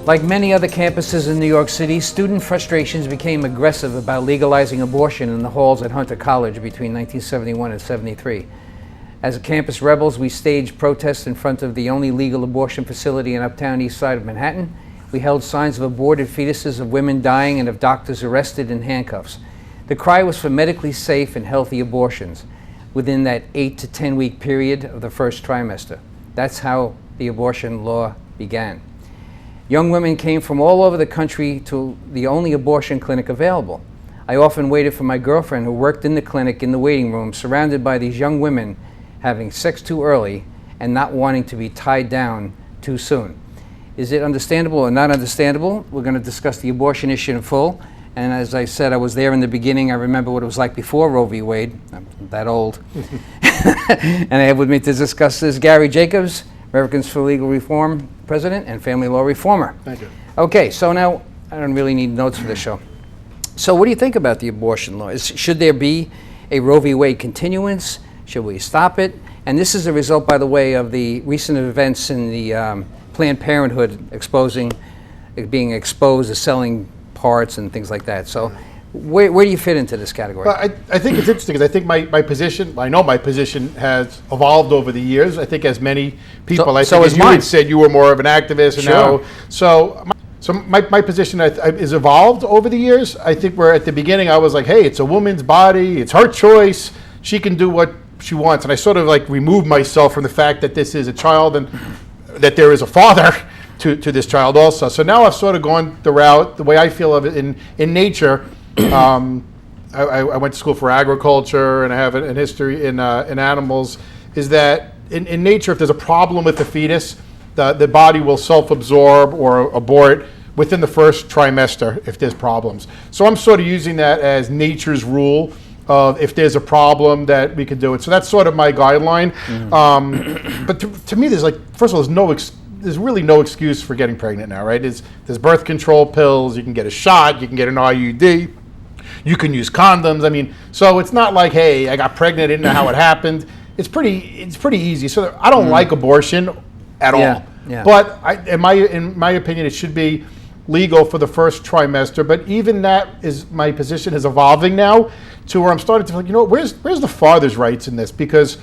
Like many other campuses in New York City, student frustrations became aggressive about legalizing abortion in the halls at Hunter College between 1971 and 73. As campus rebels, we staged protests in front of the only legal abortion facility in uptown east side of Manhattan. We held signs of aborted fetuses, of women dying, and of doctors arrested in handcuffs. The cry was for medically safe and healthy abortions within that 8 to 10 week period of the first trimester. That's how the abortion law began. Young women came from all over the country to the only abortion clinic available. I often waited for my girlfriend, who worked in the clinic in the waiting room, surrounded by these young women having sex too early and not wanting to be tied down too soon. Is it understandable or not understandable? We're going to discuss the abortion issue in full. And as I said, I was there in the beginning. I remember what it was like before Roe v. Wade. I'm that old. And I have with me to discuss this Gary Jacobs, Americans for Legal Reform President and Family Law Reformer. Thank you. Okay, so now I don't really need notes for this show. So what do you think about the abortion law? Should there be a Roe v. Wade continuance? Should we stop it? And this is a result, by the way, of the recent events in the Planned Parenthood being exposed as selling parts and things like that. So where do you fit into this category? Well, I think it's interesting because I think my position, I know my position has evolved over the years. I think as many people, So as you had said, you were more of an activist. And Sure. now, so my position is evolved over the years. I think where at the beginning I was like, hey, it's a woman's body, it's her choice, she can do what she wants. And I sort of like removed myself from the fact that this is a child and that there is a father to this child also. So now I've sort of gone the route, the way I feel of it in nature. I went to school for agriculture, and I have an history in animals. Is that in nature, if there's a problem with the fetus, the body will self-absorb or abort within the first trimester if there's problems. So I'm sort of using that as nature's rule of if there's a problem that we can do it. So that's sort of my guideline. But to me, there's first of all, there's really no excuse for getting pregnant now, right? There's birth control pills. You can get a shot. You can get an IUD. You can use condoms. I mean, so it's not like, hey, I got pregnant, I didn't know how it happened. It's pretty easy. So I don't like abortion at all. Yeah. But in my opinion, it should be legal for the first trimester. But even that is, my position is evolving now to where I'm starting to feel like, where's the father's rights in this? Because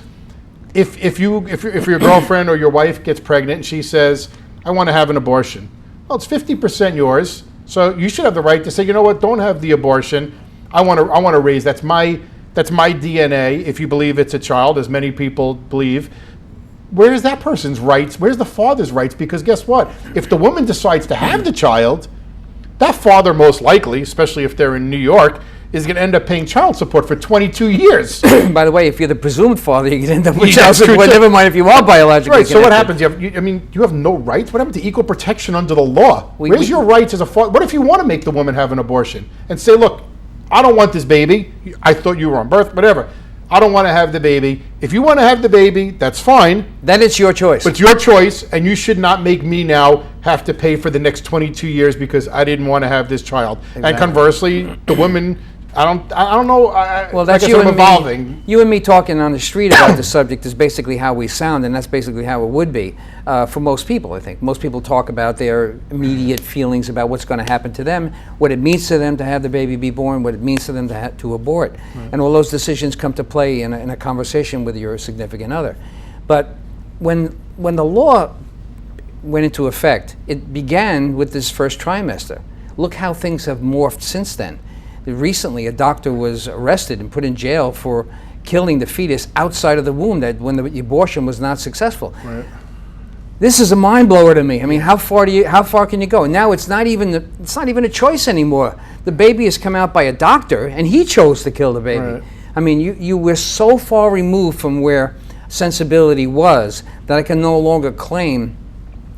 if your girlfriend or your wife gets pregnant and she says, I want to have an abortion, well, it's 50% yours. So you should have the right to say, you know what, don't have the abortion. I want to raise, that's my DNA, if you believe it's a child, as many people believe. Where's that person's rights? Where's the father's rights? Because guess what? If the woman decides to have the child, that father most likely, especially if they're in New York, is going to end up paying child support for 22 years. By the way, if you're the presumed father, you can end up with child support. Never mind if you are biologically Right, so what connected. happens? You have no rights? What happened to equal protection under the law? Where's your rights as a father? What if you want to make the woman have an abortion and say, look, I don't want this baby. I thought you were on birth, whatever. I don't want to have the baby. If you want to have the baby, that's fine. Then it's your choice. But it's your choice, and you should not make me now have to pay for the next 22 years because I didn't want to have this child. Exactly. And conversely, the woman, I don't know. Well, that's like you I'm and evolving. me. You and me talking on the street about the subject is basically how we sound, and that's basically how it would be for most people. I think most people talk about their immediate feelings about what's going to happen to them, what it means to them to have the baby be born, what it means to them to abort, and all those decisions come to play in a conversation with your significant other. But when the law went into effect, it began with this first trimester. Look how things have morphed since then. Recently, a doctor was arrested and put in jail for killing the fetus outside of the womb when the abortion was not successful. Right. This is a mind blower to me. I mean, how far can you go? And now it's not even a choice anymore. The baby has come out by a doctor, and he chose to kill the baby. Right. I mean, you were so far removed from where sensibility was that I can no longer claim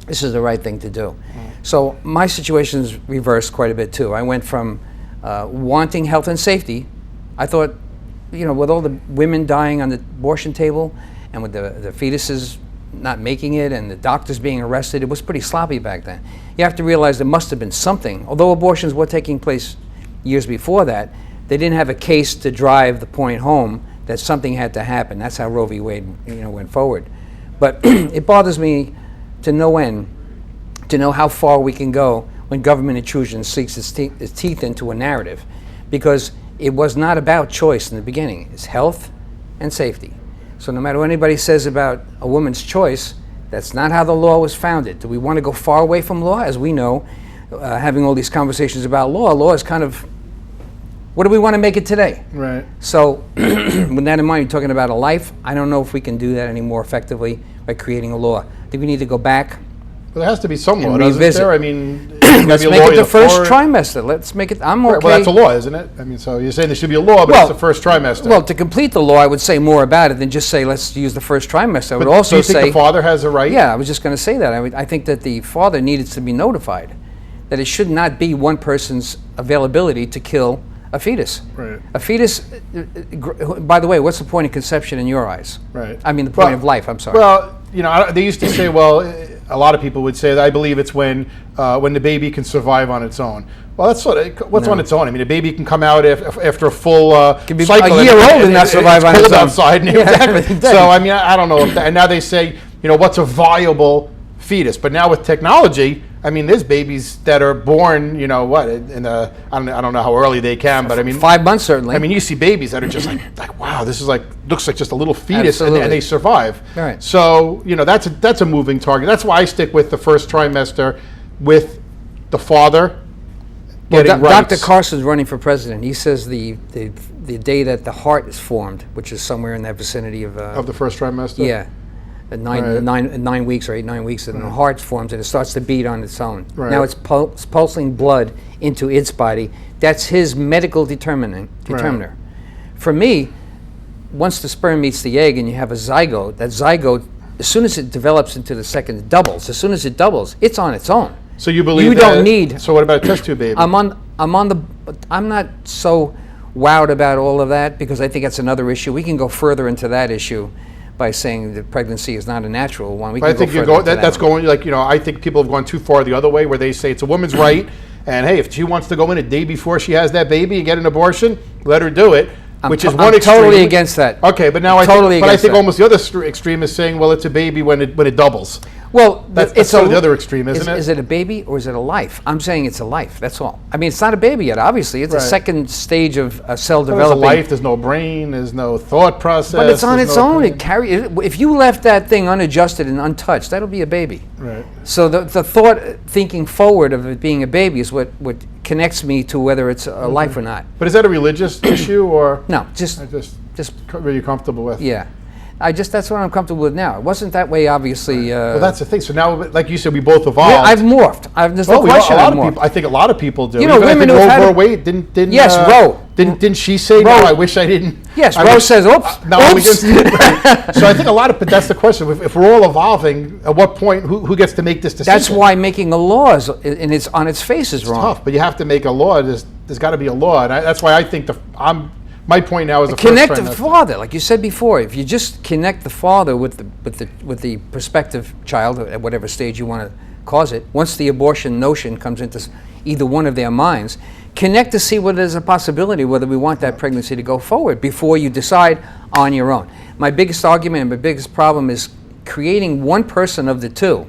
this is the right thing to do. So my situation's reversed quite a bit too. I went from wanting health and safety. I thought, with all the women dying on the abortion table and with the fetuses not making it and the doctors being arrested, it was pretty sloppy back then. You have to realize there must have been something. Although abortions were taking place years before that, they didn't have a case to drive the point home that something had to happen. That's how Roe v. Wade went forward. But it bothers me to no end to know how far we can go when government intrusion sinks its teeth into a narrative, because it was not about choice in the beginning. It's health and safety. So no matter what anybody says about a woman's choice, that's not how the law was founded. Do we want to go far away from law? As we know, having all these conversations about law is kind of, what do we want to make it today? Right. So with that in mind, you're talking about a life. I don't know if we can do that any more effectively by creating a law. I think we need to go back. Well, there has to be some law, And doesn't revisit. there? I mean, Let's make it the first trimester. Let's make it, I'm okay. Right, well, that's a law, isn't it? I mean, so you're saying there should be a law, but Well, it's the first trimester. Well, to complete the law, I would say more about it than just say, let's use the first trimester. I would But also do you think say, the father has a right? yeah, I was just going to say that. I think that the father needed to be notified that it should not be one person's availability to kill a fetus. Right. A fetus, by the way, what's the point of conception in your eyes? Right. I mean, the point of life, I'm sorry. Well, you know, they used to say, well, a lot of people would say that I believe it's when the baby can survive on its own. Well, that's what's on its own. I mean, a baby can come out after a full Can be cycle. a year old and not survive on it's its cold own. outside. Yeah, Exactly. So, I mean, I don't know. And now they say, you know, what's a viable fetus? But now with technology, I mean, there's babies that are born, you know, what, in the, I don't know how early they can, but I mean, 5 months certainly. I mean, you see babies that are just like wow, this is like, looks like just a little fetus, and Absolutely. they survive. Right. So, you know, that's a moving target. That's why I stick with the first trimester with the father Well, getting Dr. rights. Carson's running for president. He says the day that the heart is formed, which is somewhere in that vicinity of Of the first trimester? yeah, at Right. 9 weeks or 8, 9 weeks, and the heart forms and it starts to beat on its own. Right. Now it's pulsing blood into its body. That's his medical determiner. For me, once the sperm meets the egg and you have a zygote, that zygote, as soon as it develops into the second, it doubles. As soon as it doubles, it's on its own. So you believe You that, don't need- So what about a test tube baby? I'm not so wowed about all of that, because I think that's another issue. We can go further into that issue by saying that pregnancy is not a natural one. We I can think go you're further going. into That's that one. going like, you know. I think people have gone too far the other way, where they say it's a woman's right, and hey, if she wants to go in a day before she has that baby and get an abortion, let her do it. Which is one I'm extreme. totally against that. Okay, but now Totally I against think that. almost the other extreme is saying, well, it's a baby when it doubles. Well, That's sort of the other extreme, isn't it? Is it a baby or is it a life? I'm saying it's a life. That's all. I mean, it's not a baby yet. Obviously, it's a Right. second stage of cell There's a developing. life. There's no brain. There's no thought process. But it's on there's its no own. opinion. If you left that thing unadjusted and untouched, that'll be a baby. Right. So the thought, thinking forward of it being a baby is what connects me to whether it's a life or not. But is that a religious issue, or No, just just are you comfortable with? yeah. That's what I'm comfortable with now. It wasn't that way, obviously. Well, that's the thing. So now, like you said, we both evolved. Yeah, I've morphed. There's no Oh, question. a lot I've of morphed. people. I think a lot of people do. You know, Even women I who've think had Roe a- Wade didn't. Yes, Roe. Didn't she say Roe. no? I wish I didn't. Yes, I Roe wish- says, "Oops, Now I'm oops." against it. So I think a lot of. But that's the question. If we're all evolving, at what point who gets to make this decision? That's why making a law is, and it's on its face is wrong. tough. But you have to make a law. There's got to be a law, and that's why I think my point now is the Connect first the trimester. father, like you said before. If you just connect the father with the prospective child at whatever stage you want to cause it, once the abortion notion comes into either one of their minds, connect to see whether there's a possibility whether we want that pregnancy to go forward before you decide on your own. My biggest argument and my biggest problem is creating one person of the two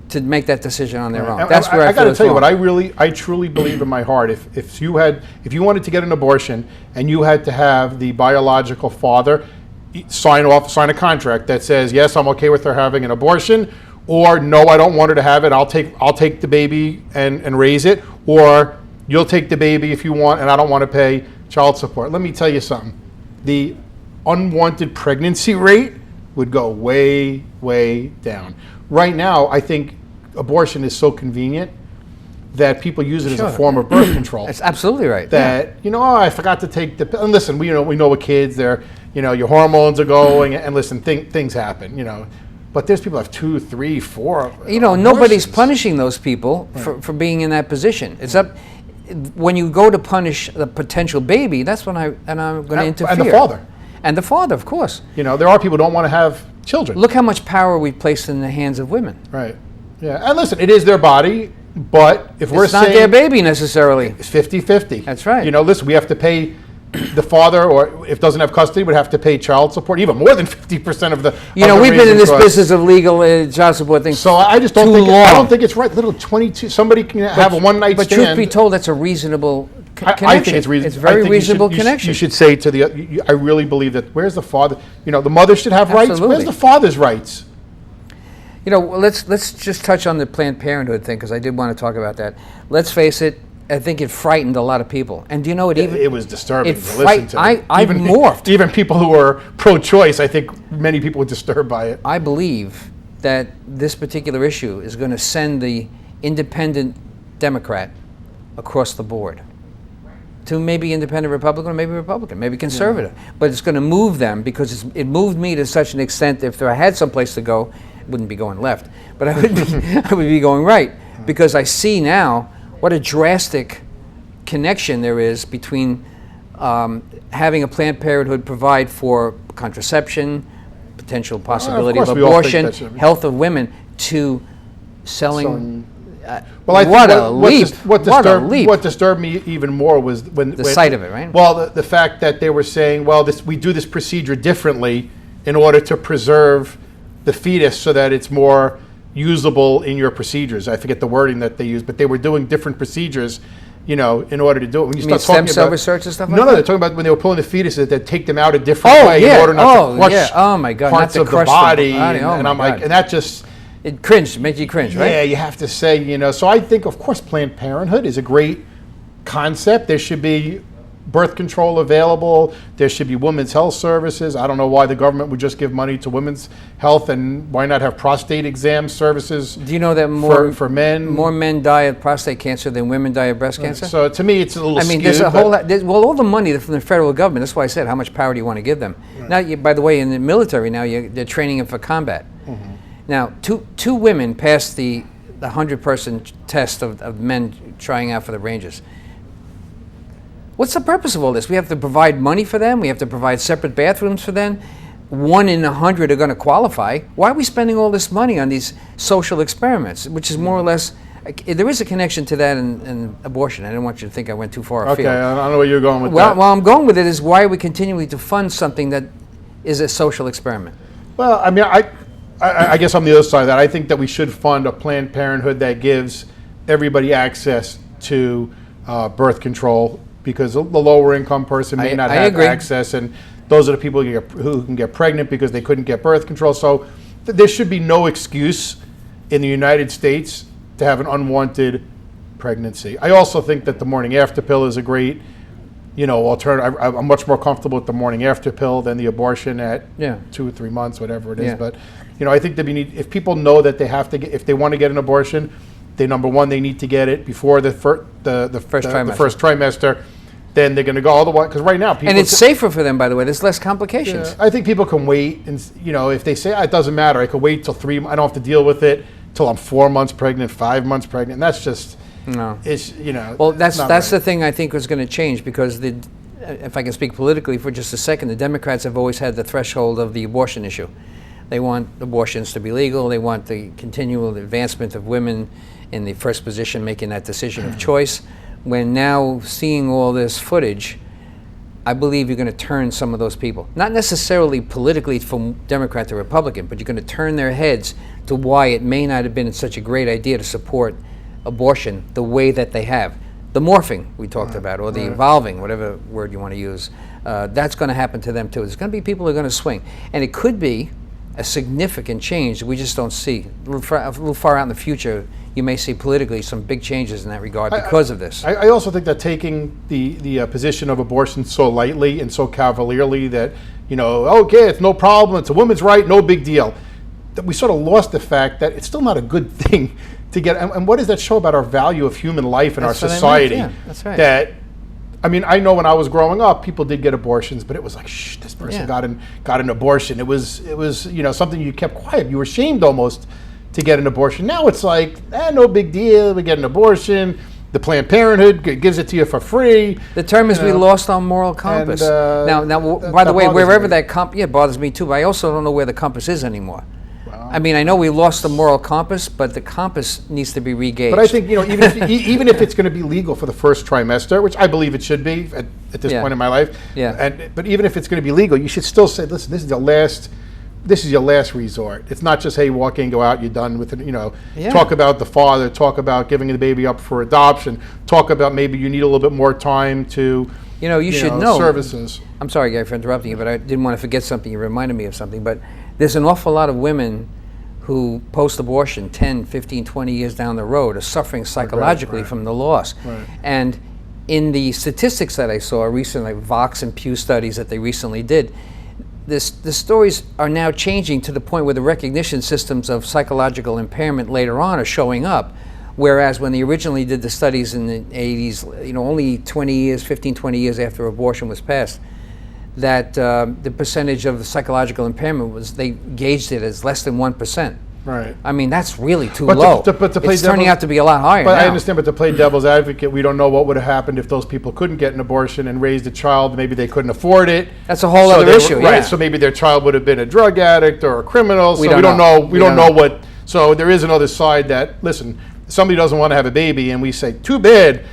to make that decision on their own. And That's where I got feel to it's tell you wrong. what I truly believe in my heart. If you wanted to get an abortion and you had to have the biological father sign a contract that says, yes, I'm okay with her having an abortion, or no, I don't want her to have it. I'll take the baby and raise it, or you'll take the baby if you want, and I don't want to pay child support. Let me tell you something. The unwanted pregnancy rate would go way, way down. Right now, I think abortion is so convenient that people use it as a Sure. form of birth control. That's absolutely right. Yeah. That, you know, oh, I forgot to take the pill. And listen, we know with kids, they're, you know, your hormones are going, and listen, things happen, you know. But there's people who have 2, 3, 4. You know, nobody's abortions. punishing those people for being in that position. It's up when you go to punish the potential baby. That's when I'm going to interfere. And the father. And the father, of course. You know, there are people who don't want to have children. Look how much power we placed in the hands of women. Right. Yeah. And listen, it is their body, but if we're It's not saying their baby necessarily. it's 50-50. That's right. You know, listen, we have to pay the father, or if doesn't have custody, would have to pay child support, even more than 50% of the. We've been in this costs. business of legal child support things. So I just don't too think long. I don't think it's right. Little 22. Somebody can have a one night stand. But truth be told, that's a reasonable connection. I think it's reasonable. It's very reasonable connection. You should say to the. I really believe that. Where's the father? The mother should have rights. Absolutely. Where's the father's rights? Let's just touch on the Planned Parenthood thing, because I did want to talk about that. Let's face it, I think it frightened a lot of people. And do you know It was disturbing to listen to. I've morphed. Even people who are pro-choice, I think many people were disturbed by it. I believe that this particular issue is going to send the independent Democrat across the board to maybe independent Republican, or maybe Republican, maybe conservative. Yeah. But it's going to move them, because it moved me to such an extent, if I had someplace to go, I wouldn't be going left, but I would be going right, because I see now what a drastic connection there is between having a Planned Parenthood provide for contraception, potential possibility of abortion, health of women, to selling. Well, I think what disturbed me even more was when the sight of it, right? Well, the fact that they were saying, well, we do this procedure differently in order to preserve the fetus so that it's more usable in your procedures. I forget the wording that they used, but they were doing different procedures, in order to do it. When you start talking stem cell research and stuff like that? No, they're talking about when they were pulling the fetuses, they'd take them out a different way in order not to crush my God, parts of the body. And I'm like, and that just... It makes you cringe, right? Yeah, you have to say, so I think, of course, Planned Parenthood is a great concept. There should be birth control available. There should be women's health services. I don't know why the government would just give money to women's health, and why not have prostate exam services? Do you know that for men? More men die of prostate cancer than women die of breast cancer? So to me, it's a little skewed. There's a whole all the money from the federal government. That's why I said, how much power do you want to give them? Right. Now, by the way, in the military now, they're training them for combat. Mm-hmm. Now, two women passed the 100-person test of men trying out for the Rangers. What's the purpose of all this? We have to provide money for them. We have to provide separate bathrooms for them. 1 in 100 are going to qualify. Why are we spending all this money on these social experiments, which is more or less... There is a connection to that in abortion. I didn't want you to think I went too far afield. Okay, I don't know where you're going with that. Well, I'm going with it is, why are we continuing to fund something that is a social experiment? Well, I mean, I guess on the other side of that, I think that we should fund a Planned Parenthood that gives everybody access to birth control, because the lower income person may not have access, and those are the people who can get pregnant because they couldn't get birth control. So there should be no excuse in the United States to have an unwanted pregnancy. I also think that the morning after pill is a great, alternative. I'm much more comfortable with the morning after pill than the abortion at 2 or 3 months, whatever it is. But I think that if people know that they have to if they want to get an abortion, number one, they need to get it before the first trimester. Then they're going to go all the way, because right now people... And it's safer for them, by the way. There's less complications. I think people can wait, and if they say, it doesn't matter, I could wait till 3, I don't have to deal with it till I'm 4 months pregnant, 5 months pregnant. And that's just... No. It's, Well, that's the thing I think was going to change, because if I can speak politically for just a second, the Democrats have always had the threshold of the abortion issue. They want abortions to be legal. They want the continual advancement of women in the first position, making that decision of choice. When now seeing all this footage, I believe you're going to turn some of those people, not necessarily politically from Democrat to Republican, but you're going to turn their heads to why it may not have been such a great idea to support abortion the way that they have. The morphing we talked about, or the evolving, whatever word you want to use, that's going to happen to them too. There's going to be people who are going to swing. And it could be a significant change that we just don't see. A little far out in the future, you may see politically some big changes in that regard because of this. I also think that taking the position of abortion so lightly and so cavalierly that, okay, it's no problem, it's a woman's right, no big deal, that we sort of lost the fact that it's still not a good thing to get. And what does that show about our value of human life in our society? Yeah, that's right. That, I mean, I know when I was growing up, people did get abortions, but it was like, shh, this person got an abortion. It was something you kept quiet. You were ashamed almost to get an abortion. Now it's like, no big deal. We get an abortion. The Planned Parenthood gives it to you for free. The term is we lost our moral compass. And, now, by the way, wherever that compass, bothers me too. But I also don't know where the compass is anymore. Well, I mean, I know we lost the moral compass, but the compass needs to be regauged. But I think, even if it's going to be legal for the first trimester, which I believe it should be at this point in my life, but even if it's going to be legal, you should still say, listen, this is your last resort. It's not just, hey, walk in, go out, you're done with it. Talk about the father, talk about giving the baby up for adoption, talk about maybe you need a little bit more time to, you should know services. I'm sorry, Gary, for interrupting you, but I didn't want to forget something. You reminded me of something. But there's an awful lot of women who post-abortion 10, 15, 20 years down the road are suffering psychologically from the loss. Right. And in the statistics that I saw recently, like Vox and Pew studies that they recently did, the stories are now changing to the point where the recognition systems of psychological impairment later on are showing up. Whereas when they originally did the studies in the 80s, only 15, 20 years after abortion was passed, that the percentage of the psychological impairment they gauged it as less than 1%. Right. I mean, that's really too low. It's turning out to be a lot higher But now. I understand, but to play devil's advocate, we don't know what would have happened if those people couldn't get an abortion and raised a child. Maybe they couldn't afford it. That's a whole other issue, right? So maybe their child would have been a drug addict or a criminal. So we don't know. We don't know what. So there is another side that, listen, somebody doesn't want to have a baby, and we say, too bad,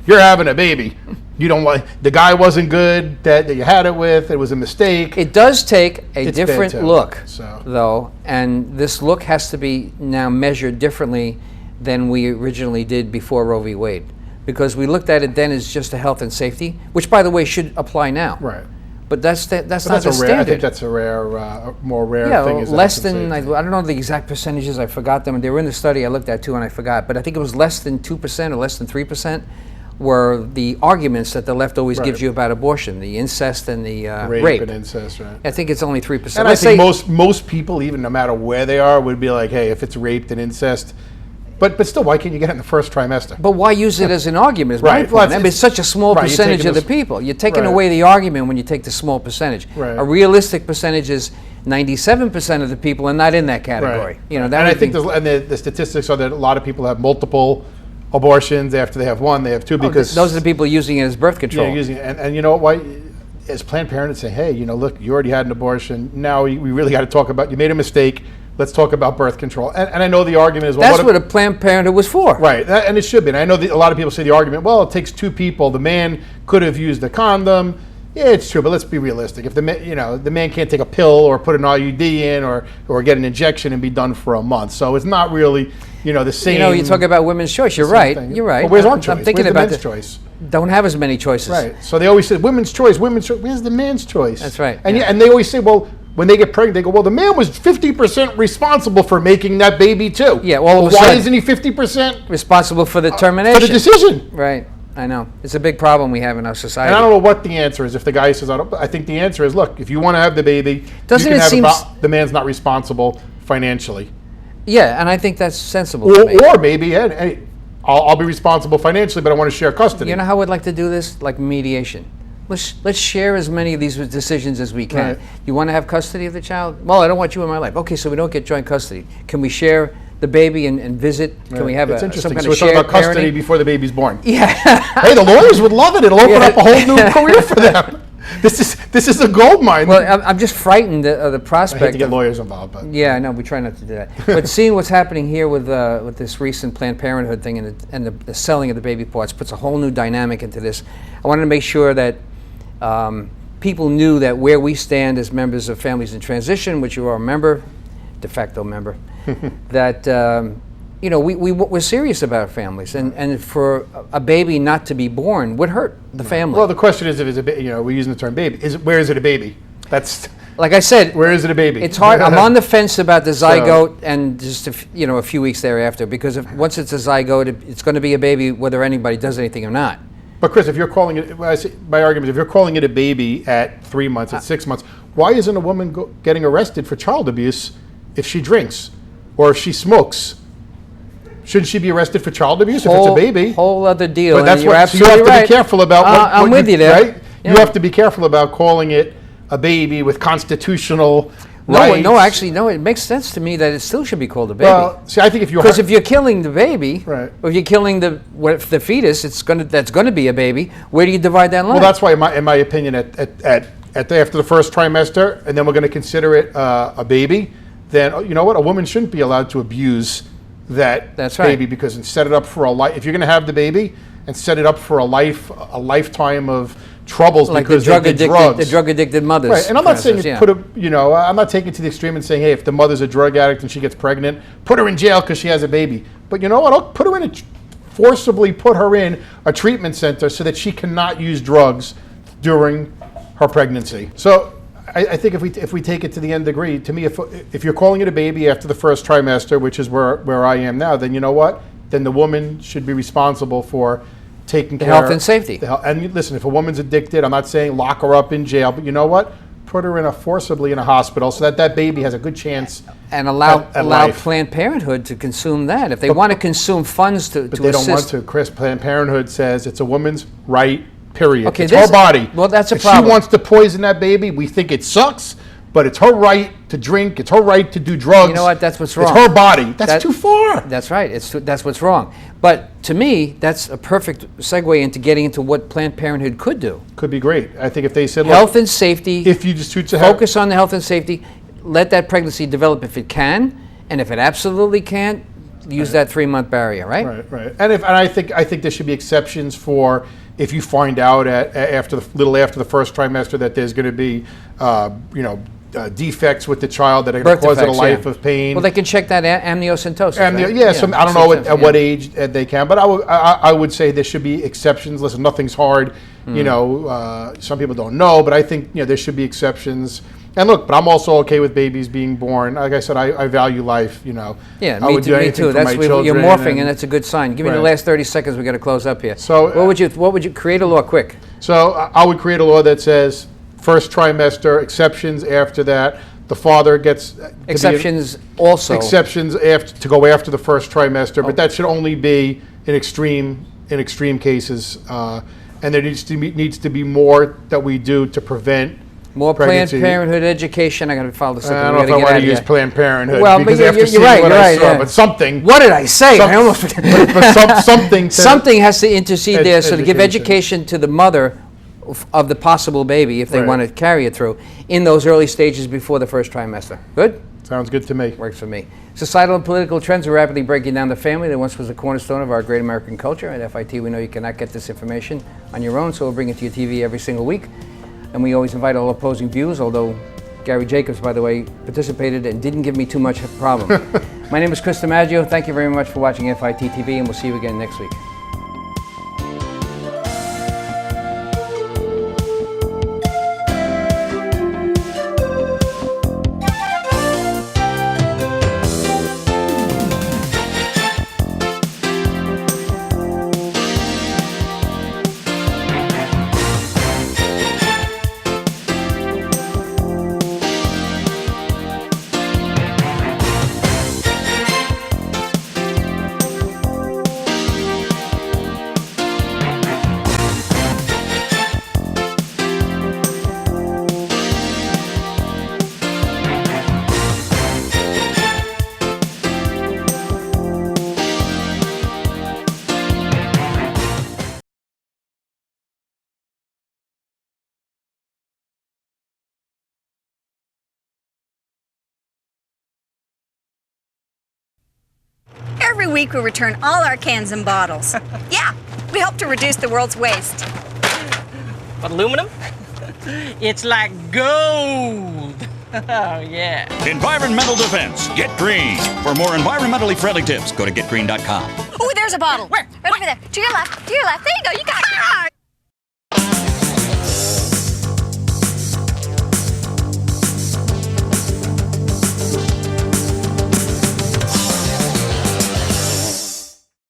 you're having a baby. You don't want, the guy wasn't good that you had it with, it was a mistake. It does take a different look, so. though, and this look has to be now measured differently than we originally did before Roe v. Wade. Because we looked at it then as just a health and safety, which, by the way, should apply now. Right. But that's not the standard. I think that's a more rare thing. Is less than, I don't know the exact percentages, I forgot them. They were in the study I looked at too and I forgot, but I think it was less than 2% or less than 3% were the arguments that the left always gives you about abortion, the incest and the rape. And incest, right. I think it's only 3%. And I think most people, even no matter where they are, would be like, hey, if it's raped and incest, but still, why can't you get it in the first trimester? But why use it as an argument? Is my point. Well, I mean, it's such a small percentage of the people. You're taking away the argument when you take the small percentage. Right. A realistic percentage is 97% of the people are not in that category. Right. And I think the statistics are that a lot of people have multiple abortions. After they have one, they have two, because those are the people using it as birth control. Using it. And you know why? As Planned Parenthood say, hey, look, you already had an abortion. Now we really got to talk about, you made a mistake. Let's talk about birth control. And I know the argument is, well, that's what a Planned Parenthood was for. Right, and it should be. And I know a lot of people say the argument, well, it takes two people. The man could have used a condom. Yeah, it's true, but let's be realistic. If the man can't take a pill or put an IUD in or get an injection and be done for a month, so it's not really the same. You talk about women's choice. You're right. Thing. You're right. But where's our choice? I'm thinking where's about the men's choice. Don't have as many choices. Right. So they always say women's choice. Women's choice. Where's the man's choice? That's right. And and they always say, well, when they get pregnant, they go, well, the man was 50% responsible for making that baby too. Yeah. Well, why isn't he 50% responsible for the termination? For the decision. Right. I know. It's a big problem we have in our society. And I don't know what the answer is. If the guy says, I think the answer is, look, if you want to have the baby, the man's not responsible financially. Yeah, and I think that's sensible. Or maybe, hey, I'll be responsible financially, but I want to share custody. You know how I'd like to do this? Like mediation. Let's share as many of these decisions as we can. Right. You want to have custody of the child? Well, I don't want you in my life. Okay, so we don't get joint custody. Can we share the baby and visit? Can we have some kind of shared parenting? So we're talking about custody before the baby's born. Yeah. Hey, the lawyers would love it. It'll open up a whole new career for them. This is a gold mine. Well, I'm just frightened of the prospect. I hate to get lawyers involved, but yeah, no, we try not to do that. But seeing what's happening here with this recent Planned Parenthood thing and the selling of the baby parts puts a whole new dynamic into this. I wanted to make sure that people knew that where we stand as members of Families in Transition, which you are a member, de facto member, that we're serious about families, and for a baby not to be born would hurt the family. Well, the question is, if it's we're using the term baby. Where is it a baby? That's like I said. Where is it a baby? It's hard. I'm on the fence about the zygote and just a few weeks thereafter, because once it's a zygote, it's going to be a baby whether anybody does anything or not. But Chris, if you're calling it, my argument is, if you're calling it a baby at 3 months, at 6 months, why isn't a woman getting arrested for child abuse if she drinks or if she smokes? Shouldn't she be arrested for child abuse if it's a baby? Whole other deal. But that's you're absolutely so you have to right. be careful about. I'm with you there. Right? Yeah. You have to be careful about calling it a baby with constitutional rights. No, actually, it makes sense to me that it still should be called a baby. Well, see, I think if if you're killing the baby, right, or if you're killing the fetus, that's going to be a baby. Where do you divide that line? Well, that's why, in my opinion, after the first trimester, and then we're going to consider it a baby. then you know what? A woman shouldn't be allowed to abuse That's right. baby because and set it up for a life. If you're going to have the baby and set it up for a lifetime of troubles Like because the they did drugs. the drug-addicted mothers. Right, and I'm not saying yeah. I'm not taking it to the extreme and saying, hey, if the mother's a drug addict and she gets pregnant, put her in jail because she has a baby. But you know what? I'll put her in forcibly put her in a treatment center so that she cannot use drugs during her pregnancy. So I think if we take it to the nth degree, to me, if you're calling it a baby after the first trimester, which is where I am now, then you know what? Then the woman should be responsible for taking care of health and safety. And listen, if a woman's addicted, I'm not saying lock her up in jail, but you know what? Put her forcibly in a hospital so that baby has a good chance. And allow life. Planned Parenthood to consume that. If they want to consume funds to But they assist. don't want to, Chris. Planned Parenthood says it's a woman's right, period. Okay, it's her body. Well, that's a if problem. she wants to poison that baby, we think it sucks, but it's her right to drink. It's her right to do drugs. You know what? That's what's wrong. It's her body. That's too far. That's right. That's what's wrong. But to me, that's a perfect segue into getting into what Planned Parenthood could do. Could be great. I think if they said, Health and safety. if you just focus on the health and safety, let that pregnancy develop if it can, and if it absolutely can't, use that 3-month barrier, right? Right. And I think there should be exceptions for if you find out after the first trimester that there's going to be, defects with the child that are going to cause it a life of pain. Well, they can check that amniocentesis. Right? I don't know at what age they can, but I would say there should be exceptions. Listen, nothing's hard. Some people don't know, but I think there should be exceptions. And look, but I'm also okay with babies being born. Like I said, I value life. Yeah, I would do anything me too. for my You're children morphing, and that's a good sign. Give me the Right. last 30 seconds. We got to close up here. So, what would you create a law quick? So I would create a law that says first trimester, exceptions after that. The father gets Exceptions also. exceptions to go after the first trimester, but that should only be in extreme cases. And there needs to be more that we do to prevent More pregnancy. Planned Parenthood education. I got to follow this up. I don't know if I want to use Planned Parenthood because but after you're seeing right. what You're I right. saw, Yeah. but something. What did I say? I almost something. Something has to intercede there, so to give education. education to the mother of the possible baby, if they Right. want to carry it through, in those early stages before the first trimester. Good? Sounds good to me. Works for me. Societal and political trends are rapidly breaking down the family that once was a cornerstone of our great American culture. At FIT, we know you cannot get this information on your own, so we'll bring it to your TV every single week. And we always invite all opposing views, although Gary Jacobs, by the way, participated and didn't give me too much of a problem. My name is Chris DiMaggio. Thank you very much for watching FIT TV, and we'll see you again next week. Every week we return all our cans and bottles. Yeah, we help to reduce the world's waste. But aluminum? It's like gold. Oh, yeah. Environmental defense. Get green. For more environmentally friendly tips, go to getgreen.com. Oh, there's a bottle. Where? Right over there. To your left. To your left. There you go. You got it.